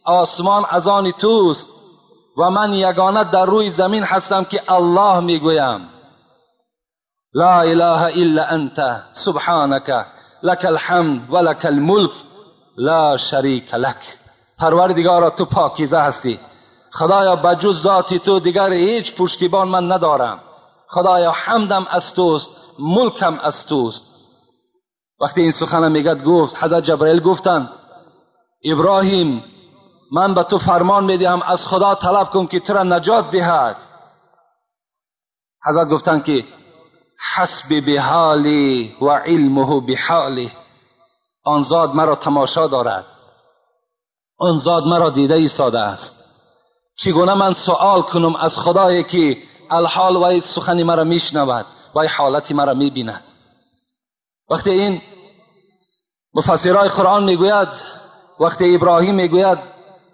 Speaker 1: آسمان از آن توست و من یگانه در روی زمین هستم که الله میگویم لا اله الا انت سبحانك لك الحمد و لك الملک لا شریک لک. پروردگارا تو پاکیزه هستی، خدایا بجز ذاتی تو دیگر هیچ پشتیبان من ندارم، خدایا حمدم از توست، ملکم از توست. وقتی این سخن میگد گفت حضرت جبرائیل گفتند ابراهیم من به تو فرمان میدهم از خدا طلب کن که تو را نجات دهد. حضرت گفتند که حسبی بحالی و علمه بحالی، آن ذات مرا تماشا دارد، آن ذات مرا دیده ایستاده است، چگونه من سوال کنم از خدایی که الحال و سخن مرا میشنود و حالت مرا میبیند. وقتی این مفسرای قرآن میگوید وقتی ابراهیم میگوید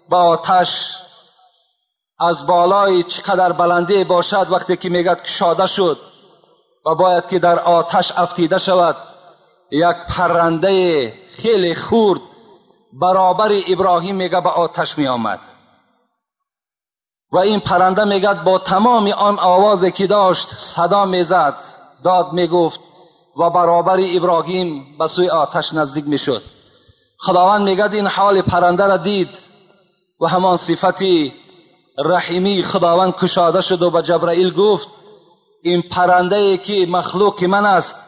Speaker 1: با آتش از بالای چقدر بلندی باشد، وقتی که میگد کشاده شد و باید که در آتش افتیده شود، یک پرنده خیلی خورد برابر ابراهیم میگه به آتش می آمد و این پرنده میگه با تمام آن آوازی که داشت صدا میزد، داد میگفت و برابر ابراهیم به سوی آتش نزدیک میشد. خداوند میگه این حال پرنده را دید و همان صفت رحیمی خداوند کشاده شد و به جبرائیل گفت این پرنده که مخلوق من است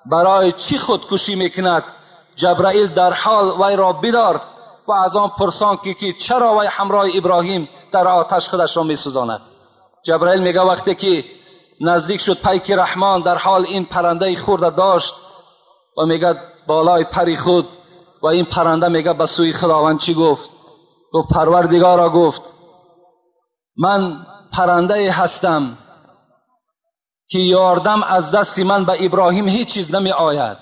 Speaker 1: برای چی خودکشی میکند؟ جبرائیل در حال وی را بدار و از آن پرسان که چرا وی همراه ابراهیم در آتش خودش را میسوزاند. جبرائیل میگه وقتی که نزدیک شد پیک رحمان در حال این پرنده خورده داشت و میگه بالای پری خود و این پرنده میگه به سوی خداوند چی گفت؟ گفت پروردگارا گفت من پرنده هستم که یاردم از دست من به ابراهیم هیچ چیز نمی آید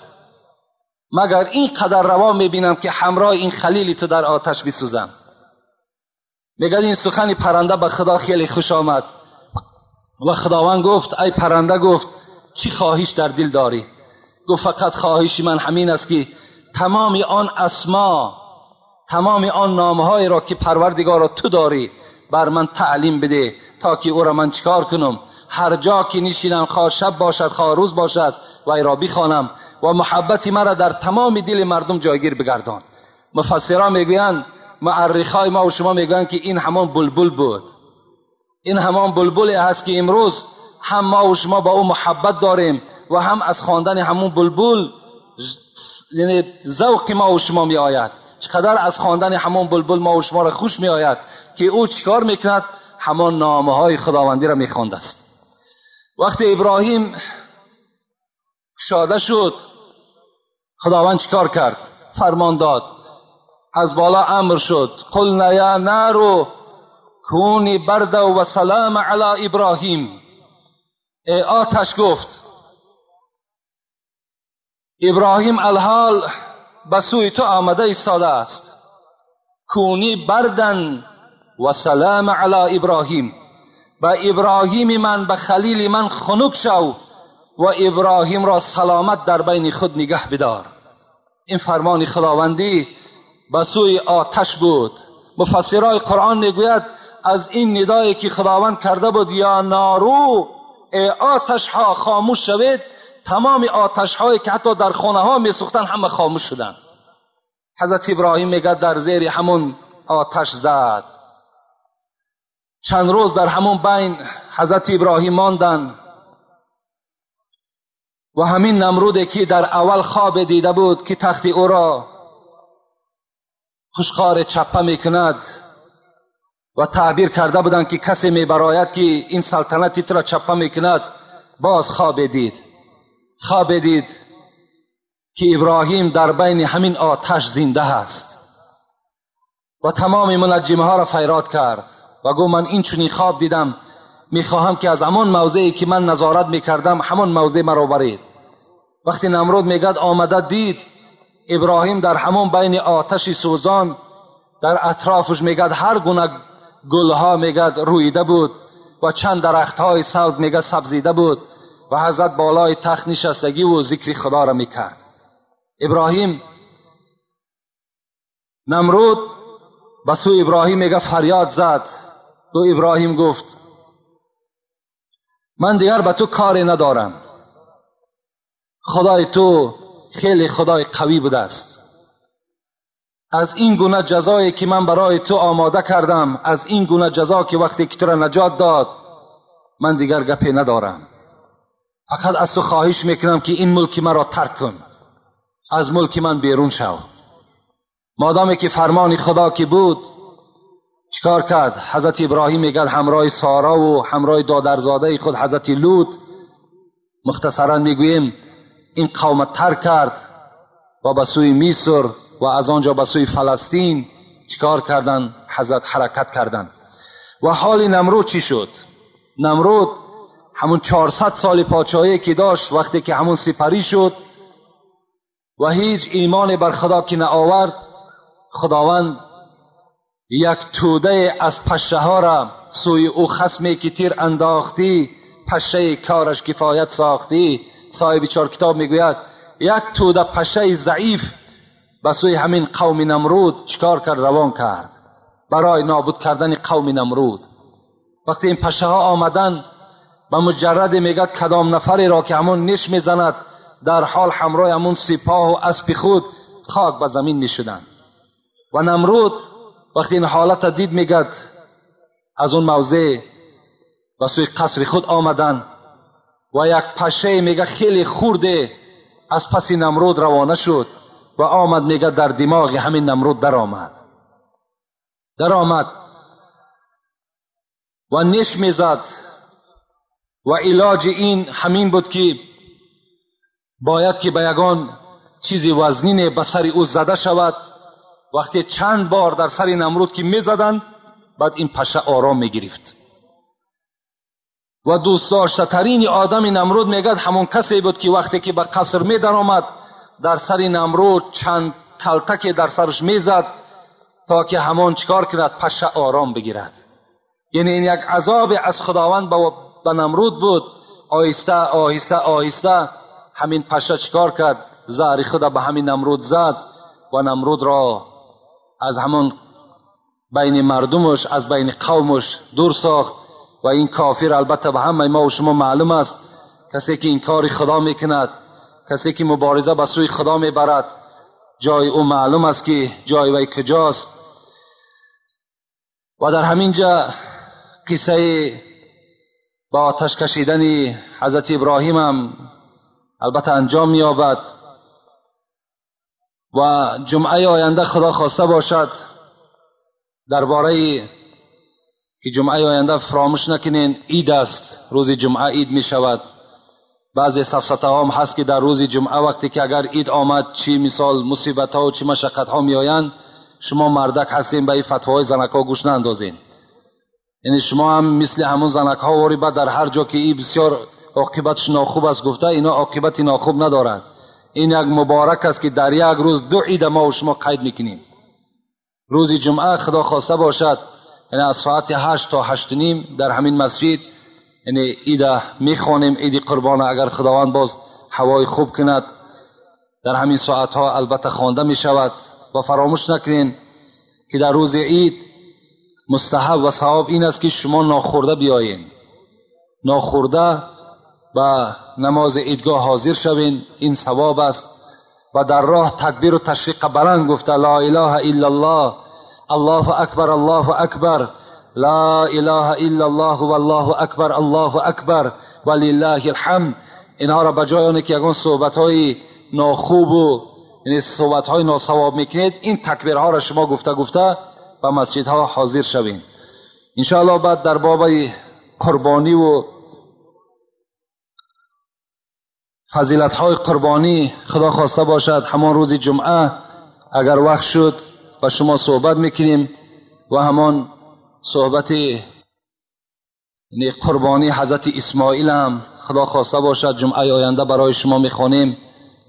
Speaker 1: مگر این قدر روا میبینم که همراه این خلیل تو در آتش بسوزم. میگه این سخن پرنده به خدا خیلی خوش آمد و خداوند گفت ای پرنده، گفت چی خواهش در دل داری؟ گفت فقط خواهش من همین است که تمام آن اسما، تمام آن نامهای را که پروردگارا تو داری بر من تعلیم بده تا که او را من چیکار کنم، هر جا که نشینم خواه شب باشد خواه روز باشد و ای را بخوانم و محبتی مرا در تمام دل مردم جایگیر بگردان. مفسران میگویند، مورخای ما و شما میگویند که این همان بلبل بود، این همان بلبلی هست که امروز هم ما و شما با او محبت داریم و هم از خواندن همون بلبل یعنی ذوق ما و شما می آید. چقدر از خواندن همون بلبل ما و شما را خوش می آید که او چیکار میکند؟ همان نامه های خداوندی را میخواند است. وقتی ابراهیم شاده شد خداوند چیکار کرد؟ فرمان داد از بالا امر شد قلنا یا نار کونی برد و سلام علی ابراهیم. ای آتش گفت ابراهیم الحال به سوی تو آمده ایستاده است، کونی بردن و سلام علی ابراهیم، به ابراهیم من به خلیل من خنک شو و ابراهیم را سلامت در بین خود نگه بدار. این فرمان خداوندی به سوی آتش بود. مفسرای قرآن میگوید از این ندایی که خداوند کرده بود یا نارو ای آتش ها خاموش شوید، تمام آتش هایی که حتی در خانه ها می سوختن همه خاموش شدند. حضرت ابراهیم میگه در زیر همون آتش زد. چند روز در همون بین حضرت ابراهیم ماندن و همین نمرودی که در اول خواب دیده بود که تخت او را خشخار چپه میکند و تعبیر کرده بودند که کسی میبراید که این سلطنتی تو را چپه میکند، باز خواب دید که ابراهیم در بین همین آتش زنده است و تمام منجمه ها را فیراد کرد و گفت من این چنین خواب دیدم، میخواهم که از همون موضعی که من نظارت میکردم همون موضع مرا برید. وقتی نمرود میگد آمده دید ابراهیم در همون بین آتش سوزان، در اطرافش میگد هر گونه گلها میگد رویده بود و چند درختهای سبز میگد سبزیده بود و حضرت بالای تخت نشستگی و ذکر خدا را میکرد. ابراهیم نمرود به سوی ابراهیم میگه فریاد زد. تو ابراهیم گفت من دیگر به تو کاری ندارم، خدای تو خیلی خدای قوی بوده است. از این گونه جزایی که من برای تو آماده کردم، از این گونه جزا که وقتی که تو را نجات داد، من دیگر گپی ندارم. فقط از تو خواهش میکنم که این ملک مرا ترک کن، از ملک من بیرون شو. مادامی که فرمان خدا که بود، چیکار کرد؟ حضرت ابراهیم میگه همراه سارا و همراه دادرزاده خود حضرت لوط، مختصرا میگوییم این قوم ترک کرد و به سوی مصر و از آنجا به سوی فلسطین چیکار کردن؟ حضرت حرکت کردن. و حال نمرود چی شد؟ نمرود همون 400 سال پادشاهی که داشت، وقتی که همون سپری شد و هیچ ایمان بر خدا که نآورد، خداوند یک توده از پشه ها را سوی او خصمی که تیر انداختی، پشه کارش کفایت ساختی. صاحب 4 کتاب میگوید یک توده پشه ضعیف به سوی همین قوم نمرود چیکار کرد؟ روان کرد برای نابود کردن قوم نمرود. وقتی این پشه ها آمدن، به مجرد میگد کدام نفری را که همون نش میزند در حال همراه همون سپاه و اسب خود خاک به زمین میشدند. و نمرود وقتی این حالت دید میگد از اون موضع به سوی قصر خود آمدن و یک پشه میگه خیلی خورده از پس نمرود روانه شد و آمد میگه در دماغ همین نمرود در آمد و نش میزد و علاج این همین بود که باید که به یگان چیزی وزنین به سر او زده شود. وقتی چند بار در سر نمرود که میزدند، بعد این پشه آرام میگرفت. و دوست داشته ترین آدم نمرود میگد همون کسی بود که وقتی که به قصر می در آمد در سر نمرود چند کلتک در سرش میزد تا که همون چیکار کند؟ پشه آرام بگیرد. یعنی این یک عذاب از خداوند به نمرود بود. آهسته آهسته آهسته همین پشه چیکار کرد؟ زهر خود به همین نمرود زد و نمرود را از همون بین مردمش، از بین قومش دور ساخت. و این کافر البته به همه ما و شما معلوم است، کسی که این کار خدا میکند، کسی که مبارزه به سوی خدا میبرد، جای او معلوم است که جای وی کجاست. و در همینجا قصه با آتش کشیدن حضرت ابراهیم هم البته انجام می‌یابد. و جمعه آینده خدا خواسته باشد درباره که جمعه آینده فراموش نکنین عید است، روز جمعه عید می شود. بعضی سفسطه ها هم هست که در روز جمعه وقتی که اگر عید آمد چی مثال مصیبت ها و چی مشقت ها می آیند، شما مردک هستین به این فتواهای زنک ها گوش ناندازین. یعنی شما هم مثل همون زنک ها واری بعد در هر جا که این بسیار عاقبتش ناخوب است گفته، اینا عاقبت ناخوب ندارند. این یک مبارک است که در یک روز 2 عید ما و شما قید میکنیم. روز جمعه خدا خواسته باشد، یعنی از ساعت 8 تا 8:30 در همین مسجد یعنی عید میخوانیم، عید قربان. اگر خداوند باز هوای خوب کند در همین ساعت ها البته خوانده می شود. و فراموش نکنین که در روز عید مستحب و ثواب این است که شما ناخورده بیایین، ناخورده و نماز عیدگاه حاضر شوین، این ثواب است. و در راه تکبیر و تشریق بلند گفته لا اله الا الله، الله اکبر، الله اکبر، لا اله الا الله والله اکبر، الله اکبر ولله الحمد. اینها را بجای آنه که یگان صحبت های ناخوب و یعنی صحبت های ناصواب میکنید، این تکبیرها را شما گفته به مسجد ها حاضر شوین. انشاءالله بعد در باب قربانی و فضیلت های قربانی خدا خواسته باشد همان روز جمعه اگر وقت شد با شما صحبت میکنیم. و همان صحبت یعنی قربانی حضرت اسماعیل هم خدا خواسته باشد جمعه آینده برای شما میخوانیم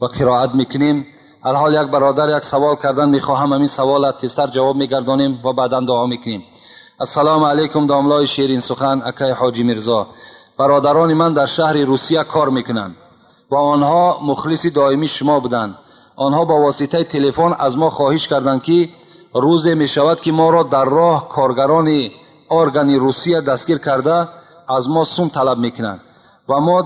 Speaker 1: و قرائت میکنیم. الحال یک برادر یک سوال کردن، میخواهم همین سوال تیزتر جواب میگردانیم و بعدا دعا میکنیم. السلام علیکم داملای شیرین سخن اکای حاجی میرزا. برادران من در شهر روسیه کار میکنند و آنها مخلص دائمی شما بودند. آنها با واسطه تلفن از ما خواهش کردند که روز میشود که ما را در راه کارگران ارگان روسیه دستگیر کرده از ما سوم طلب میکنند و ما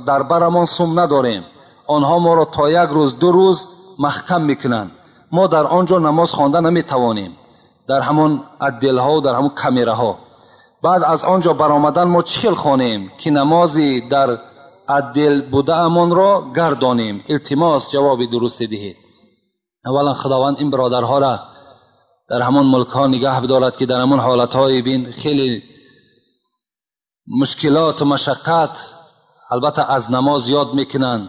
Speaker 1: در برمان سوم نداریم. آنها ما را تا 1 روز 2 روز محکم میکنند. ما در آنجا نماز خوانده نمیتوانیم، در همون عدل ها و در همون کمیره ها. بعد از آنجا برآمدن ما چخیل خوانیم که نمازی در عدل بوده امان را گردانیم؟ التماس جواب درست دهید. اولا خداوند این برادرها را در همون ملک ها نگه بدارد که در همون حالت های بین خیلی مشکلات و مشقت البته از نماز یاد میکنند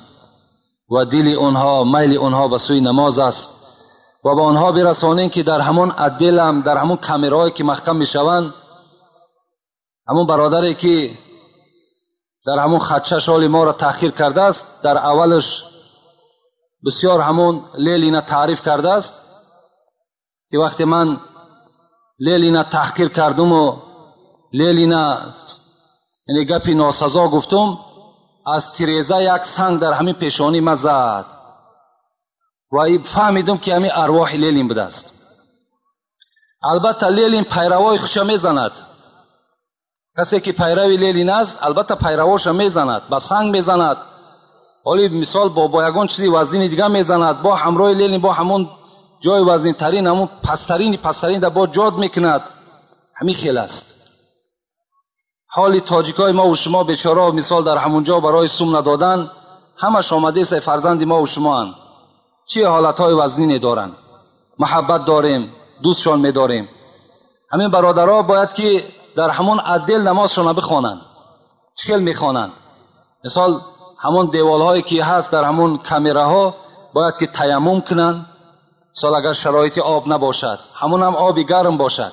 Speaker 1: و دل اونها میل اونها به سوی نماز است و با آنها برسانیم که در همون عدل هم در همون کمیرهایی که محکم میشوند، همون برادری که در همون خدشه شال ما را تأخیر کرده است در اولش بسیار همون لیلینا تعریف کرده است که وقتی من لیلینا تحقیر کردم و لیلینا یعنی گپی ناسزا گفتم، از تیریزه یک سنگ در همین پیشانی ما زد و فهمیدم که همین ارواح لیلین بوده است. البته لیلین پیروای خودش میزند، کسی که پیروی لیلین است البته پیرواش میزند، با سنگ میزند، ولی مثال با یگان چیزی وزنی دیگه میزند، با همراه لیلین با همون جای وزنی ترین همون پسترین در با جاد میکند. همین خیل است حالی تاجیکای ما و شما بیچاره مثال در همونجا برای سوم ندادن همش آمده است فرزند ما و شما هم. چه حالتهای وزنی دارن، محبت داریم، دوستشان میداریم. همین برادرها باید که در همون عدل نمازشان بخوانند. چخیل میخوانند؟ مثال همون دیوالهایی که هست در همون کمیره ها باید که تیمم کنند. مثال اگر شرایط آب نباشد، همون هم آبی گرم باشد،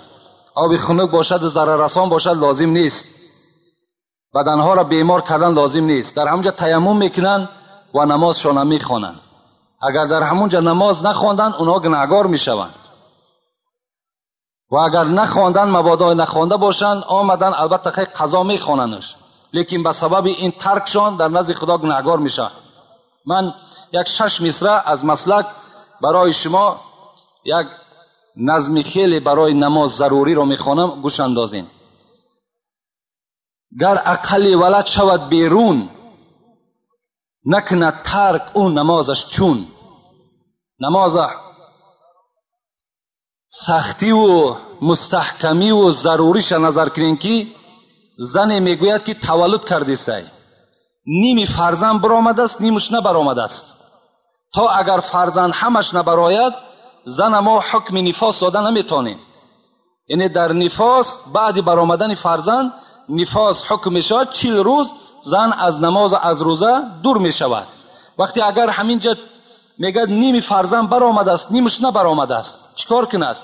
Speaker 1: آبی خنک باشد، ضرر رسان باشد، لازم نیست. بدنها را بیمار کردن لازم نیست. در همونجا تیمم میکنن و نمازشان هم میخوانند. اگر در همونجا نماز نخواندن اونها گناهکار میشوند و اگر نخواندن مبادا نخوانده باشند آمدن البته خیلی قضا میخواننش، لیکن به سبب این ترکشان در نزد خدا گناهکار میشن. من یک 6 مصرع از مسلک برای شما یک نظم خیلی برای نماز ضروری رو میخوانم، گوش اندازین. گر عقلی ولد شود بیرون، نکند ترک اون نمازش چون. نماز سختی و مستحکمی و ضروریش نظر کنین که زن میگوید که تولد کرده است، نیمی فرزند برآمده است نیمش نبرآمده است. تا اگر فرزند همش نبراید زن ما حکم نفاس داده نمیتونیم. یعنی در نفاس بعد برآمدن فرزند نفاس حکم میشود 40 روز زن از نماز از روزه دور میشود. وقتی اگر همینجا میگه نیم فرزند برآمده است، نیمش نبرآمده است، چیکار کند؟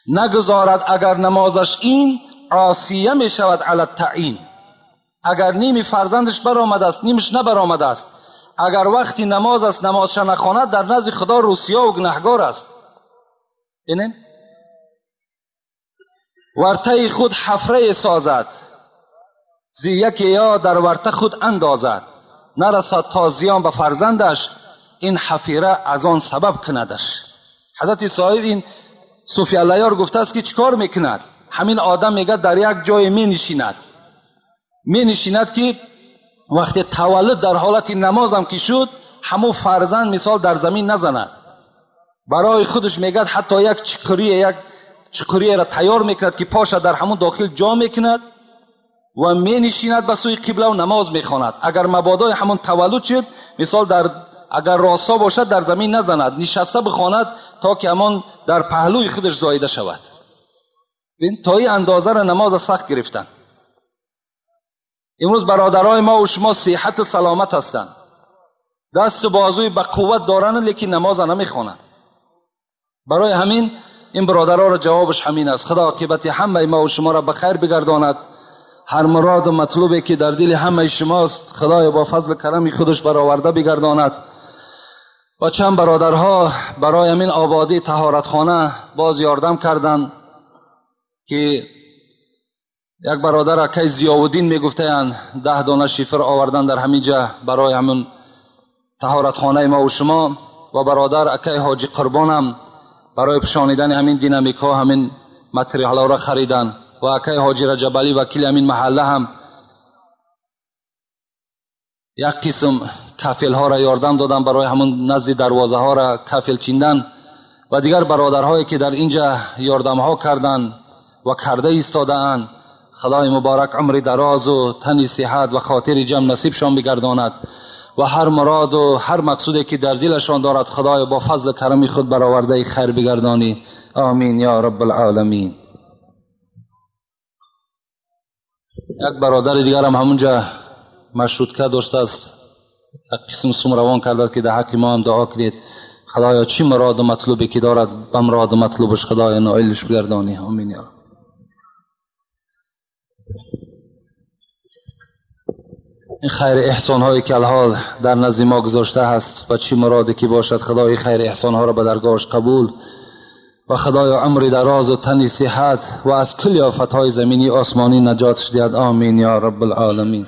Speaker 1: نگذارد اگر نمازش این عاصیه می شود علی التعیین. اگر نیم فرزندش برآمده است نیمش نبرآمده است، اگر وقتی نماز است نمازش نخواند در نزد خدا روسیا و گناهگار است. اینن ورطه خود حفره سازد، زی یکی یا در ورطه خود اندازد، نرسد تا زیان به فرزندش، این حفیره از آن سبب کندش. حضرت صاحب این صوفی علیار گفته است که چیکار میکند؟ همین آدم میگه در یک جای می نشیند که وقتی تولد در حالت نماز هم که شد همون فرزند مثال در زمین نزند، برای خودش میگه حتی یک چکری را تیار میکند که پاش در همون داخل جا میکند و می نشیند به سوی قبله و نماز میخواند. اگر مبادا همون تولد شد مثال اگر راسا باشد در زمین نزند، نشسته بخواند تا که همان در پهلوی خودش زایده شود. تا این اندازه را نماز سخت گرفتن. امروز برادرای ما و شما صحت و سلامت هستند، دست و بازوی به قوت دارند، لیکن نماز نمیخوانند. برای همین این برادرها را جوابش همین است. خدا عاقبت همه ما و شما را به خیر بگرداند. هر مراد و مطلوبی که در دل همه شماست خدای با فضل کرم خودش برآورده بگرداند. و چند برادرها برای همین آبادی طهارتخانه باز یاردم کردند که یک برادر اکای ضیاءالدین میگفتند 10 دانه شیفر آوردن در همینجا برای همون طهارتخانه ما و شما، و برادر اکای حاجی قربان هم برای پشانیدن همین دینامیکا همین متریال را خریدن، و اکای حاجی رجب علی وکیل همین محله هم یک قسم کفل ها را یاردم دادن برای همون نزد دروازه ها را کفل چیندن، و دیگر برادرهایی که در اینجا یاردم ها کردن و کرده ایستاده اند. خدای مبارک عمر دراز و تن صحت و خاطر جمع نصیبشان بگرداند و هر مراد و هر مقصودی که در دلشان دارد خدای با فضل کرم خود برآورده خیر بگردانی. آمین یا رب العالمین. یک برادر دیگر هم همونجا مشروطه داشته است، یک قسم سوم روان کرده که در حق ما هم دعا کنید خدایا چی مراد و مطلوبی که دارد به مراد و مطلوبش خدای نائلش بگردانی. آمین یا رب. این خیر احسان هایی که الحال در نزد ما گذاشته هست و چی مرادی که باشد خدای خیر احسان ها را به درگاهش قبول و خدای عمر دراز و تن صحت و از کل آفت های زمینی آسمانی نجاتش دهد. آمین یا رب العالمین.